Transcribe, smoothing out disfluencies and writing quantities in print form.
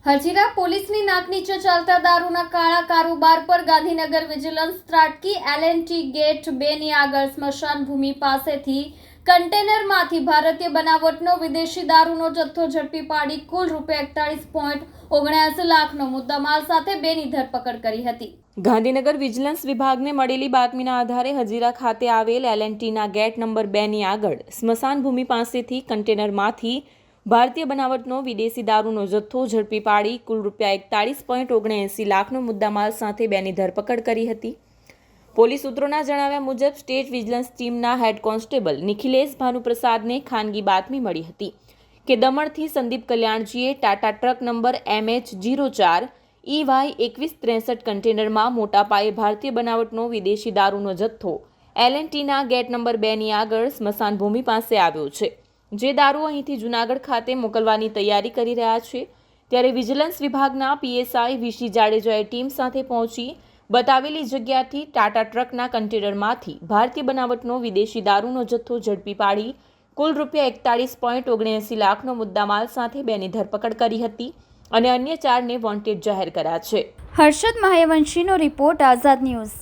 હજીરા પોલીસની નાક નીચે ચાલતા દારૂના કાળા કારોબાર પર ગાંધીનગર વિજિલન્સ ત્રાટકી L&T ગેટ 2 ની આગળ સ્મશાન ભૂમિ પાસેથી કન્ટેનરમાંથી ભારતીય બનાવટનો વિદેશી દારૂનો જથ્થો ઝડપી પાડી કુલ ₹41.79 લાખનો મુદ્દામાલ સાથે બેની ધરપકડ કરી હતી। ગાંધીનગર વિજિલન્સ વિભાગને મળેલી બાતમીના આધારે હજીરા ખાતે આવેલ L&Tના ગેટ નંબર 2 ની આગળ સ્મશાન ભૂમિ પાસેથી કન્ટેનરમાંથી ભારતીય બનાવટનો વિદેશી દારૂનો જથ્થો ઝડપી પાડી કુલ ₹41.79 લાખનો મુદ્દામાલ સાથે બેની ધરપકડ કરી હતી। પોલીસ સૂત્રોના જણાવ્યા મુજબ સ્ટેટ વિજિલન્સ ટીમના હેડ કોન્સ્ટેબલ નિખિલેશ ભાનુપ્રસાદને ખાનગી બાતમી મળી હતી કે દમણથી સંદીપ કલ્યાણજીએ Tata truck number MH04 EY 2163 કન્ટેનરમાં મોટા પાયે ભારતીય બનાવટનો વિદેશી દારૂનો જથ્થો L&Tના ગેટ નંબર 2 ની આગળ સ્મશાન ભૂમિ પાસે આવ્યો છે। જે દારૂ અહીંથી જૂનાગઢ ખાતે મોકલવાની તૈયારી કરી રહ્યા છે ત્યારે વિજિલન્સ વિભાગના PSI VC જાડેજાએ ટીમ સાથે પહોંચી બતાવેલી જગ્યાથી ટાટા ટ્રકના કન્ટેનરમાંથી ભારતીય બનાવટનો વિદેશી દારૂનો જથ્થો ઝડપી પાડી કુલ ₹41.79 લાખનો મુદ્દામાલ સાથે બેની ધરપકડ કરી હતી અને અન્ય 4ને વોન્ટેડ જાહેર કર્યા છે। હર્ષદ મહાયવંશીનો રિપોર્ટ, આઝાદ ન્યૂઝ।